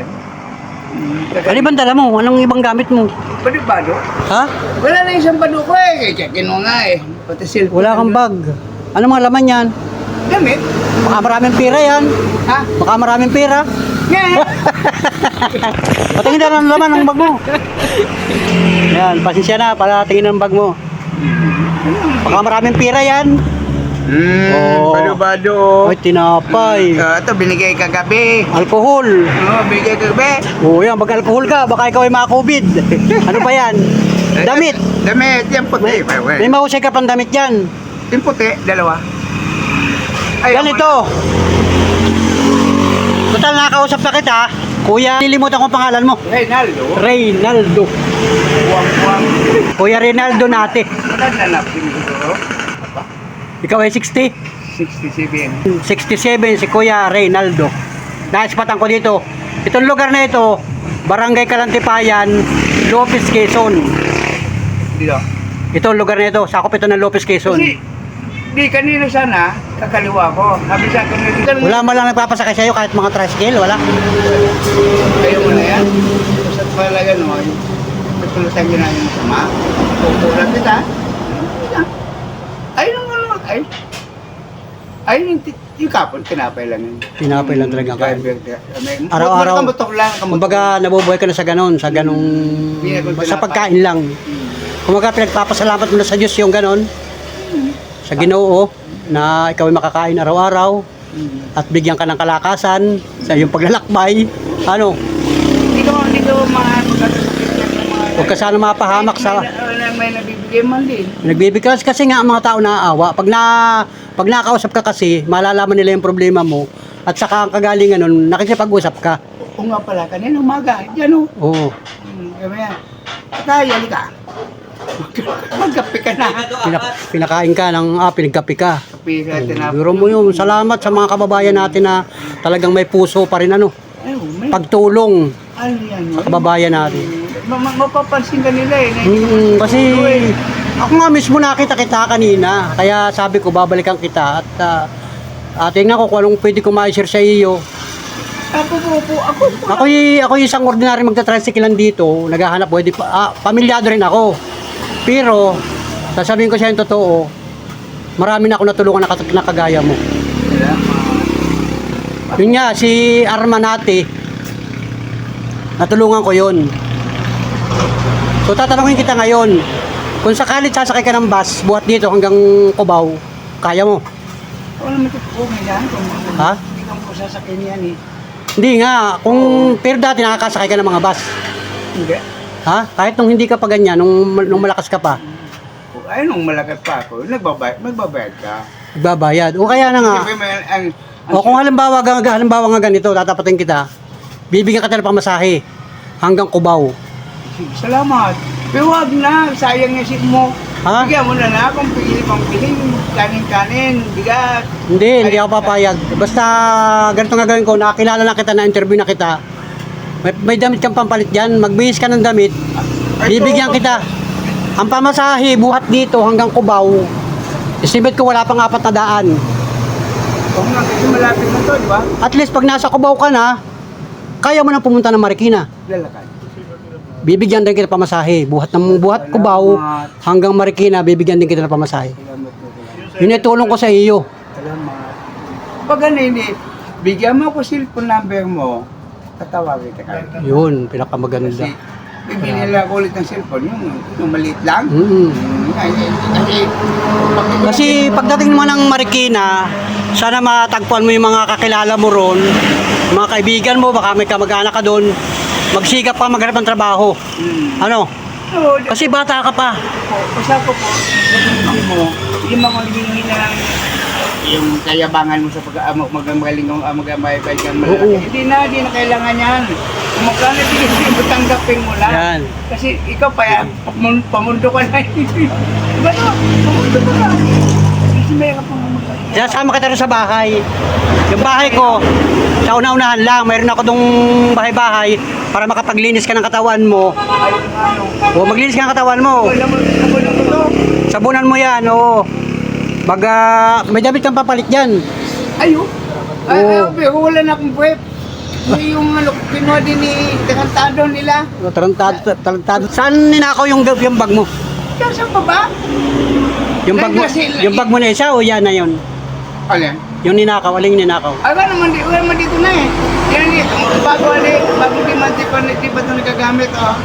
Ano ibang dala mo? Anong ibang gamit mo? Pwede ba do? Ha? Wala na isang bado ko eh. Check-in mo nga eh. Pati cellphone. Wala kang bag. Ano mga laman yan? Gamit? Baka maraming pera yan. Ha? Baka maraming pera. Yeah. Patingin na ng laman ng bag mo. Yan, pasensya na para tingin ng bag mo. Baka maraming pera yan. Oo. Bado-bado. Ay, tinapay. Ito, binigay kagabi. Alcohol. Oo, binigay kagabi. Oo, yan. Mag-alcohol ka. Baka ikaw ay maka-COVID. Ano pa yan? Damit. Damit, yan puti. May mahusay ka pang damit yan. Yung puti, dalawa. Ganito. Total, nakausap na kita. Kuya, nilimutan ko pangalan mo. Reynaldo. Reynaldo. Buwang-buwang. Kuya Reynaldo nate. Nananap din siguro. Ikaw ay 60. 67. 67 si Kuya Reynaldo. Naispatan ko dito. Itong lugar na ito, Barangay Kalantipayan, Lopez, Quezon. Dito. Ito ang lugar na ito, sakop ito ng Lopez, Quezon. Kasi, di kanina sana, kakaliwa ko. Sabi sa akin, Wala man lang nagpapasakay sa'yo kahit mga tricycle, wala. Kayo mo na yan. Sa talaga no, tutulutan nyo na yung sama. Pupulan kita. Ay, nung ano, ay, yung kapon, tinapay lang yun. Tinapay lang talaga ang kain. Araw-araw. Araw-araw. Kumbaga nabubuhay ka na sa ganun, sa ganung sa pagkain lang. Kumbaga pinagpapasalamat mo na sa Diyos yung ganon, sa Ginoo na ikaw ay makakain araw-araw at bigyan ka ng kalakasan sa iyong paglalakbay. Ano? Hindi ko mga Huwag ka sana mapahamak sa may nabibigay man din. nagbibigkas kasi nga ang mga tao naaawa. Pag nakausap ka kasi, malalaman nila yung problema mo at saka ang kagalingan nun, nakikipag-usap ka. O nga pala, kanina umaga, yan o. Oo. Kaya yan. Tayo, halika. Magkape ka na. Pinakain ka ng pinagkape ka. Kape ka, tinapay. Biro mo yun. Salamat sa mga kababayan natin na talagang may puso pa rin ano. May Pagtulong ano yan. sa kababayan natin. Mapapansin ka nila eh. Kasi ako nga mismo nakita kita kanina. Kaya sabi ko babalikan kita at tingnan ko kung anong pwede ko ma-share sa iyo. Ako yung isang ordinary magta-tricycle dito, naghahanap pwede pamilyado rin ako. Pero sasabihin ko sa yung totoo, marami na ako natulungan na kagaya mo. Yun nga, si Armanate, natulungan ko yun. So tatanungin kita ngayon, kung sakali sasakay ka ng bus, buhat dito hanggang Cubao, kaya mo? Wala naman ito yan. Ha? Hindi ka mo sasakyan yan eh. Hindi nga, pero dati nakakasakay ka ng mga bus. Hindi. Ha? Kahit nung hindi ka pa ganyan, nung malakas ka pa, Ay, nung malakas pa ako, magbabayad ka. nagbabayad. O kaya na nga, Siyempre, o kung halimbawa nga ganito, tatapatin kita, bibigyan ka ng pamasahe hanggang Cubao. Salamat. Pero wag na, sayang yung seat mo. Ha? Bigyan mo na kung pang piling, kanin-kanin, bigat. Hindi ako papayag. Basta ganito nga gawin ko, nakakilala na kita, na-interview na kita. May damit kang pampalit dyan, magbihis ka ng damit, bibigyan kita. Ang pamasahe, buhat dito hanggang Cubao, estimate ko wala pang 400. Kung nga, kasi malapit mo to, di ba? At least pag nasa Cubao ka na, kaya mo na pumunta ng Marikina. Lalakad. Bibigyan din kita pamasahe. Buhat Cubao hanggang Marikina, bibigyan din kita ng pamasahe. Salamat po. Yun ay tulong ko sa iyo. Salamat. Pag ano hindi, bigyan mo ako cellphone number mo, tatawagin ka. Yun, pinakamaganda. Kasi, bibili nila ako ulit ng cellphone, yung maliit lang. Mm-hmm. Kasi pagdating mo ng Marikina, sana matagpuan mo yung mga kakilala mo ron, mga kaibigan mo, baka may kamag-anak ka doon, magsikap pa maghanap ng trabaho. Ano? Oo, Kasi bata ka pa. usap ko po, sabi mo, yung mga hihingi na lang yung kayabangan mo sa magaling kang magambay-bay kang Oo. malaki. Hindi na kailangan yan. Kung magkano sige, tanggapin mo lang. Yan. Kasi ikaw pa, pamundo ka na. Diba no? Pamundo ka na. Kasi may ka pamundo. Sinasama kita rin sa bahay. Yung bahay ko, sa una-unahan lang, mayroon ako dong bahay-bahay para makapaglinis ka ng katawan mo. Ay, ano. O maglinis ka ng katawan mo. Wala mo to. Sabunan mo yan, oo. May damit kang papalit dyan. Ayo. Oo. Ay, wala na akong puwet. Yung ano, kinuha din ni Tarantado nila. Tarantado. Saan ninakaw yung bag mo? Diyan sa baba. Yung bag mo na isa o yan na yun? Alin? Yung ninakaw, aling ninakaw? Ay, wala naman dito na eh. Yan dito. Bago di man di pa ito nagagamit, oh.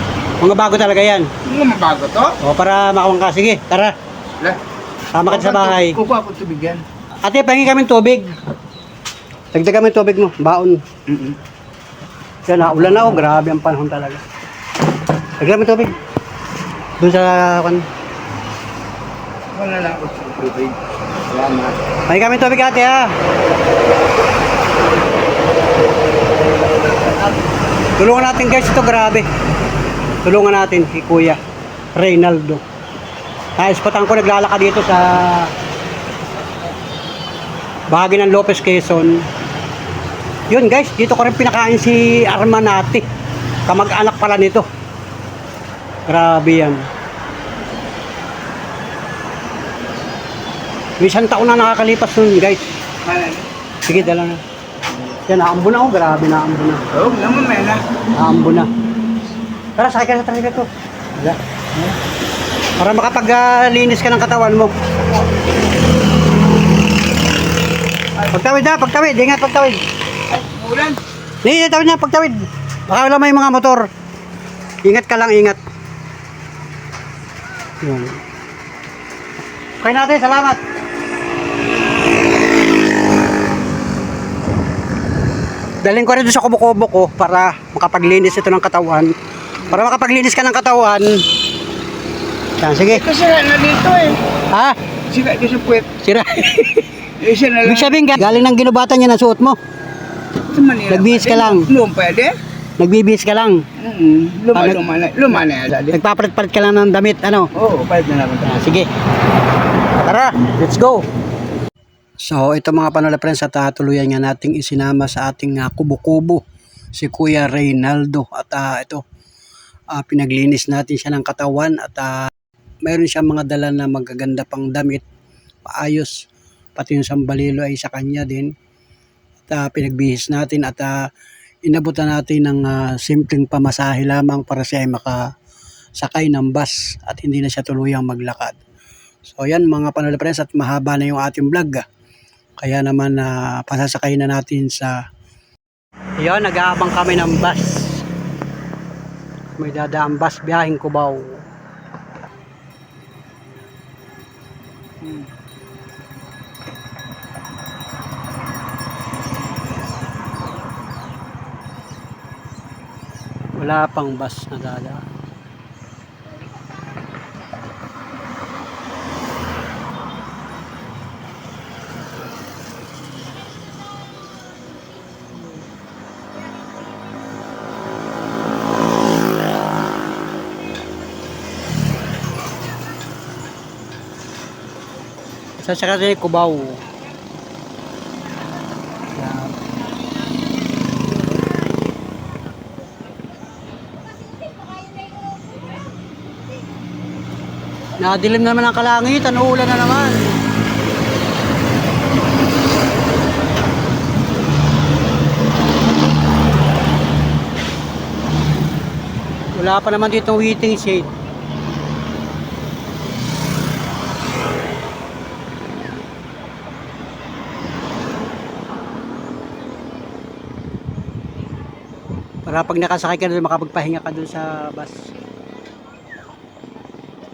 Mga bago talaga yan. Mga mabago to? O para makawang ka. Sige, tara. Lah. Sama ka sa bahay. Kukuha ko tubig yan. Ate, pahingi kami tubig. Dagdag kami tubig mo, baon. Yan, ulan na, oh. Grabe ang panahon talaga. Dagdag kami tubig. Doon sa Wala na ako sa tubig. Yan na. pahingi kami tubig, ate, ha. Tulungan natin, guys, ito grabe. Tulungan natin si Kuya Reynaldo. Naispatan ko, naglalakad dito sa bahagi ng Lopez, Quezon. Yun guys, dito ko rin pinakain si Armanati. Kamag-anak pala nito. Grabe yan. May isang taon na nakakalipas nun guys. Sige, dala na. Yan, naambo na ako. Grabe, naambo na. Oo, naman may na. Naambo na. Tara, sakay ka sa trailer ko. Wala. Para makapaglinis ka ng katawan mo. Pagtawid na, pagtawid. Ingat pagtawid. Ay, ulan. Hindi, tawid na, pagtawid. Baka wala may mga motor. Ingat ka lang, ingat. Yan. Okay natin, salamat. Dalhin ko rin doon sa kubo-kubo ko para makapaglinis ito ng katawan. Para makapaglinis ka ng katawan. Yan, sige. Kasi na dito eh. Ha? Sira dito sa puwet. Sira. Isa na lang. Ibig sabihin, galing ng ginubatan niya na suot mo. Sa Manila. Nagbihis ka lang. Noon pwede? Nagbibihis ka lang. Lumana yan dali. Nagpapalit-palit ka lang ng damit, ano? Oo, palit na naman. Sige. Tara, let's go. So, ito mga panola friends, at tuluyan nga nating isinama sa ating kubo-kubo si Kuya Reynaldo. At ito, pinaglinis natin siya ng katawan at mayroon siya mga dala na magaganda pang damit, paayos, pati yung sambalilo ay sa kanya din. At pinagbihis natin at inabutan natin ng simpleng pamasahe lamang para siya ay makasakay ng bus at hindi na siya tuluyang maglakad. So yan mga panola friends, at mahaba na yung ating vlog. Kaya naman pasasakay na natin sa... Yun, nag-aabang kami ng bus. May dadaang bus, biyaheng Cubao. Wala pang bus na dadaan. Sa Secretary Cubao. Yan. Nadilim naman ang kalangitan, uulan na naman. Wala pa naman dito waiting shade. Para pag nakasakay ka doon, makapagpahinga ka doon sa bus.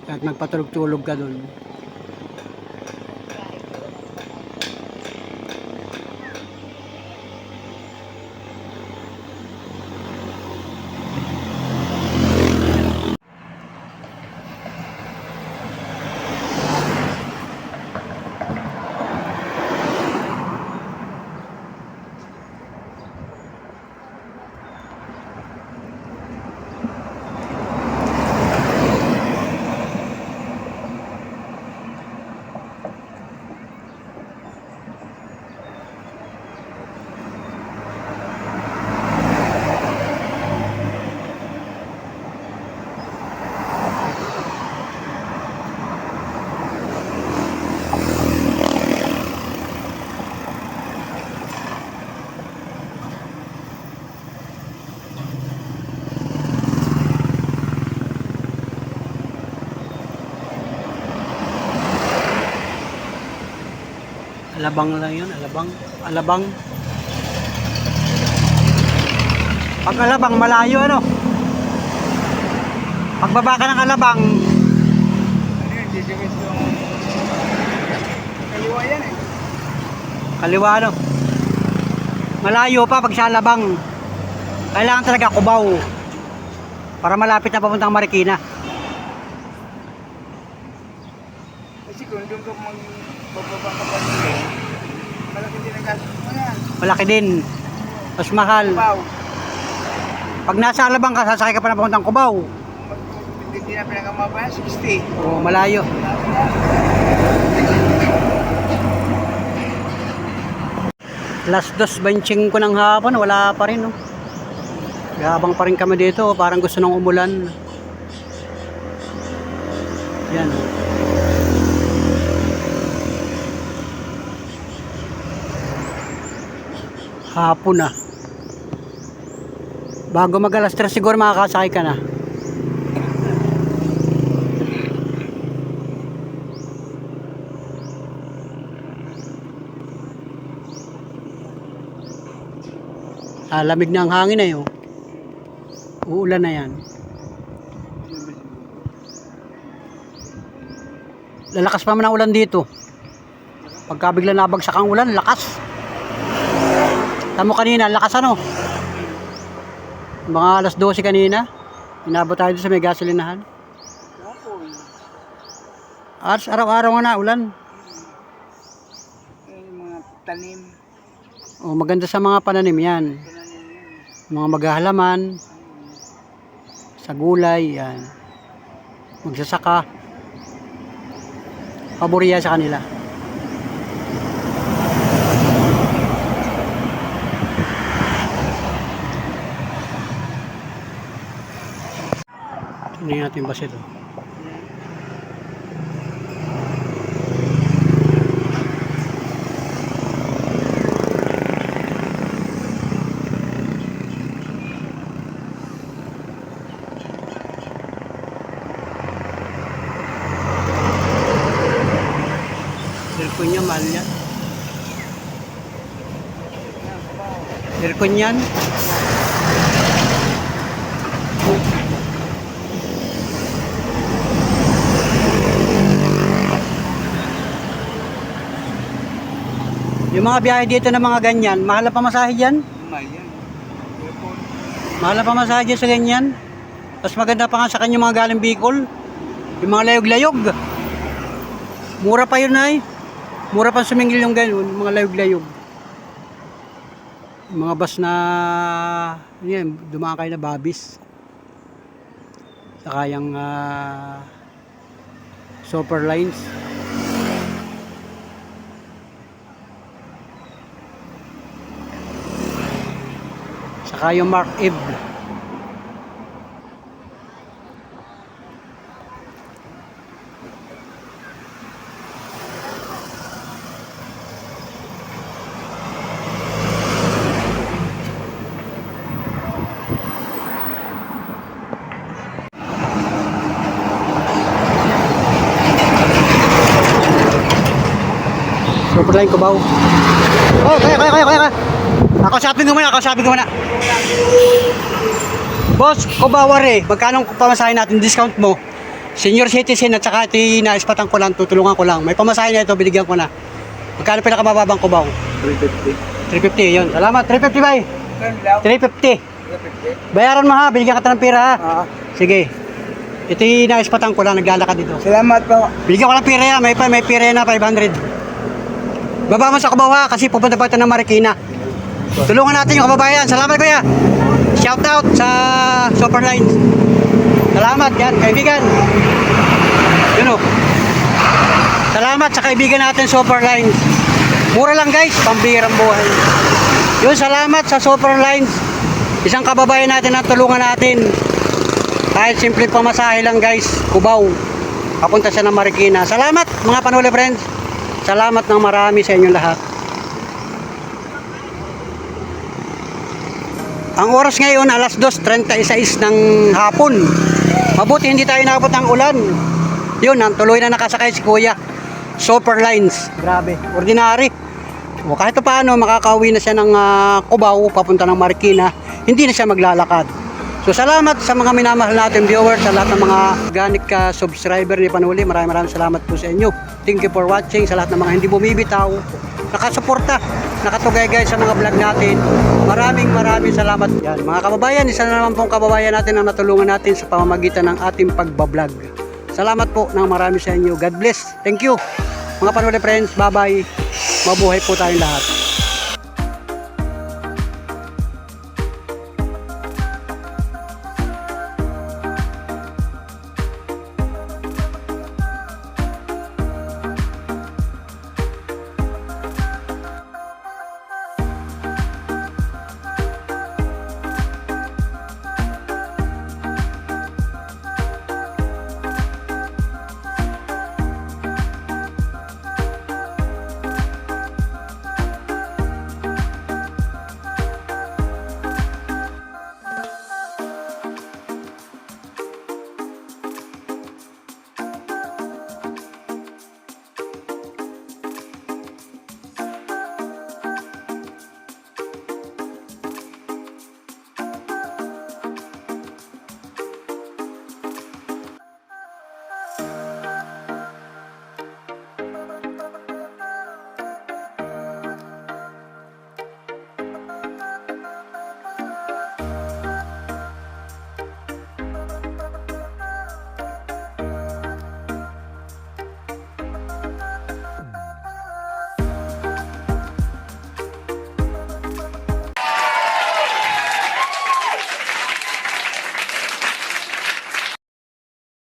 At magpatulog-tulog ka dun. Alabang lang yun, alabang. Alabang. Pag alabang, malayo ano? Pagbaba ka ng alabang, Ano yun, didikit yung kaliwa yan eh. kaliwa ano? Malayo pa pag sa alabang. Kailangan talaga Cubao. Para malapit na papuntang Marikina. Kasi kung doon ka magbababa ka pa dito, malaki din ang gastos mo yan. Malaki din. Mas mahal. Wow. Pag nasa alabang ka, sasakay ka pa na papuntang Cubao. Hindi na pinakamaba yan, 60. O, malayo. Alas 2:25 ng hapon, wala pa rin, no? Gabang pa rin kami dito, parang gusto nang umulan. Yan. Hapon na. Bago mag alas 3 siguro makakasakay ka na. Lamig na ang hangin na yun. Uulan na yan. Lalakas pa man ang ulan dito. Pagka bigla nabagsak ang ulan, lakas. Tamo kanina, lakas ano? Mga alas 12 kanina. Inabot tayo sa may gasolinahan. Araw-araw nga na, ulan. Yung mga tanim. O, maganda sa mga pananim yan. Mga maghahalaman. Sa gulay, yan. Magsasaka. Paborya sa kanila. Tingnan natin yung bus ito. Aircon niya, mahal yan. Aircon yan. Yung mga biyahe dito ng mga ganyan, mahal na pamasahe dyan. Mahal yan. Mahal na pamasahe dyan sa ganyan. Mas maganda pa nga sa kanya mga galing Bicol. Yung mga layog-layog. Mura pa yun ay. Mura pa sumingil yung ganyan, mga layog-layog. Yung mga bus na yan, dumaan kayo na babis. Saka yung super lines. Saka yung Mark Eve. Superline Cubao. Oh, kaya. Ako sabi ko muna. Boss, Cubao magkano pamasahe natin? Discount mo. senior citizen at saka tinaispatan ko lang, tutulungan ko lang. May pamasahe na ito, binigyan ko na. Magkano pinakamababang kubaw? 350. 350, yun. Salamat, 350 bay. 350. 350. Bayaran mo ha, binigyan ka ng pera ha. Ah, Sige. Ito yung naispatan ko lang, naglalakad dito. salamat po. Binigyan ko lang pera yan, may pera na 500. Baba mo sa kubaw ha, kasi pupunta pa ito ng Marikina. Tulungan natin yung kababayan. Salamat kuya. Shout out sa Superlines. Salamat yan, kaibigan. Yun o. Salamat sa kaibigan natin Superlines. Mura lang guys, pambihirang buhay. Yun, salamat sa Superlines. Isang kababayan natin na tulungan natin. Kahit simple pamasahe lang guys, Cubao. Papunta siya ng Marikina. Salamat mga Panuli friends. Salamat ng marami sa inyong lahat. Ang oras ngayon, alas 2:36 ng hapon. Mabuti hindi tayo nabot ng ulan. Yun, tuloy na nakasakay si Kuya. Superlines. Grabe, ordinary. O kahit paano, makakauwi na siya ng Cubao, papunta ng Marikina. Hindi na siya maglalakad. So salamat sa mga minamahal natin viewers, sa lahat ng mga organic subscriber ni Panuli. Maraming salamat po sa inyo. Thank you for watching. Sa lahat ng mga hindi bumibitaw, nakasuporta, nakatugay sa mga vlog natin. Maraming salamat. Yan, mga kababayan, isa na naman pong kababayan natin ang natulungan natin sa pamamagitan ng ating pagbablog. Salamat po ng marami sa inyo. God bless. Thank you. Mga Panuli friends, bye-bye. Mabuhay po tayong lahat.